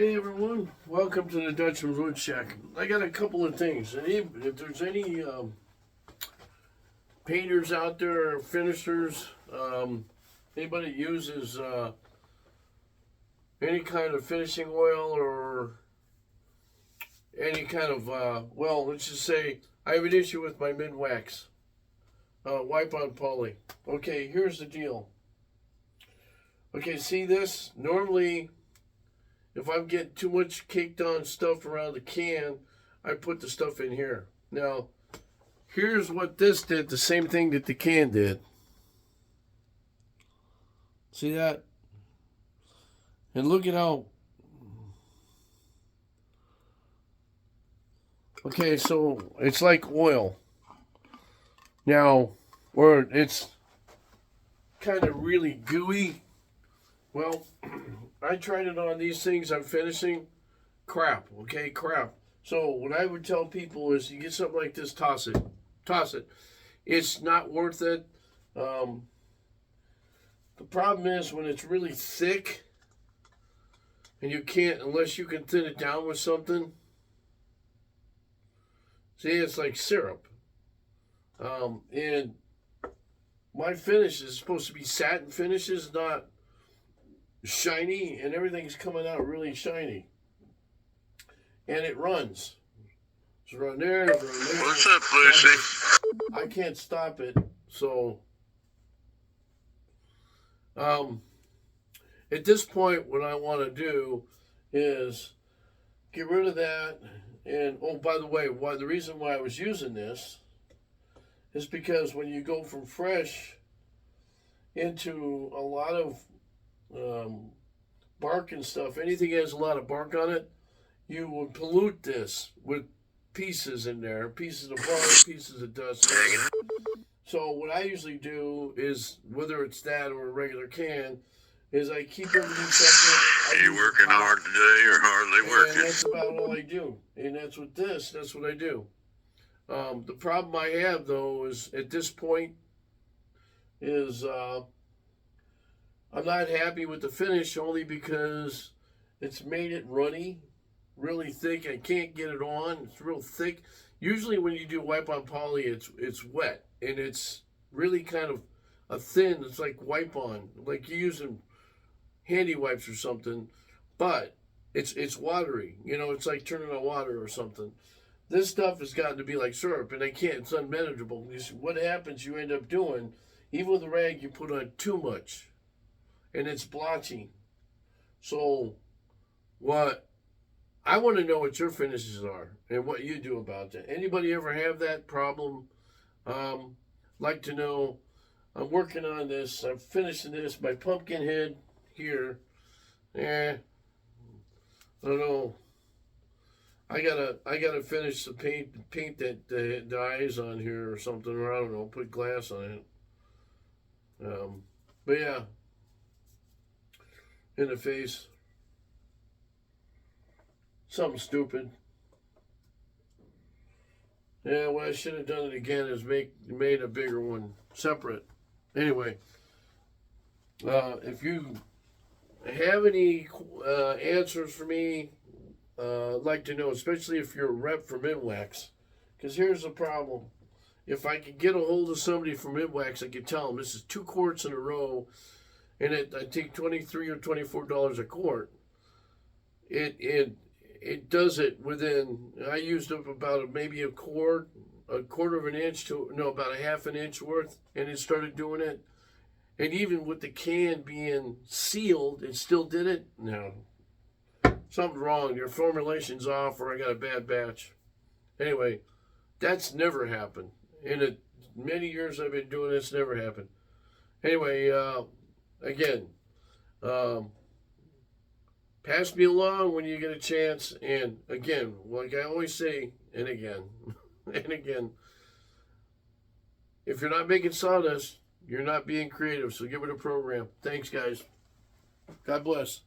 Hey everyone, welcome to the Dutchman's Wood Shack. I got a couple of things. If there's any painters out there or finishers, anybody uses any kind of finishing oil or any kind of, well, let's just say I have an issue with my Minwax wipe on poly. Okay, here's the deal. Okay, see this? Normally, if I'm getting too much caked on stuff around the can, I put the stuff in here. Now, here's what this did, the same thing that the can did. See that? And look at how... Okay, so it's like oil. Now, or it's kind of really gooey. Well, I tried it on these things I'm finishing. Crap, okay, crap. So what I would tell people is you get something like this, toss it. Toss it. It's not worth it. The problem is when it's really thick and you can't, unless you can thin it down with something. See, it's like syrup. And my finish is supposed to be satin finishes, not shiny, and everything's coming out really shiny. And it runs. It's run there, run there. What's up, Lucy? I can't stop it, so at this point what I want to do is get rid of that. And oh, by the way, the reason why I was using this is because when you go from fresh into a lot of bark and stuff, anything that has a lot of bark on it, you would pollute this with pieces in there, pieces of bark, pieces of dust. So what I usually do is, whether it's that or a regular can, is I keep everything separate. Are you working hard today or hardly working? And that's about all I do. And that's what that's what I do. The problem I have, though, is at this point is I'm not happy with the finish, only because it's made it runny, really thick. I can't get it on. It's real thick. Usually when you do wipe on poly, it's wet, and it's really kind of a thin, it's like wipe on, like you're using handy wipes or something, but it's watery. You know, it's like turning on water or something. This stuff has gotten to be like syrup, and I can't, it's unmanageable. What happens, you end up doing, even with a rag, you put on too much, and it's blotchy. So what I want to know what your finishes are and what you do about that. Anybody ever have that problem? Like to know. I'm working on this. I'm finishing this. My pumpkin head here. I don't know. I gotta finish the paint that the eyes on here or something, or I don't know, put glass on it. But yeah, in the face. Something stupid. Yeah, what I should have done it again is made a bigger one, separate. Anyway, if you have any answers for me, I'd like to know, especially if you're a rep for Minwax. Because here's the problem. If I could get a hold of somebody from Minwax, I could tell them this is 2 quarts in a row, and I take $23 or $24 a quart. It does it within, I used up about maybe a quarter of an inch to, no, about a half an inch worth, and it started doing it. And even with the can being sealed, it still did it? No. Something's wrong. Your formulation's off, or I got a bad batch. Anyway, that's never happened. In the many years I've been doing this, never happened. Anyway, again, pass me along when you get a chance. And again, like I always say, and again, and again, if you're not making sawdust, you're not being creative. So give it a program. Thanks, guys. God bless.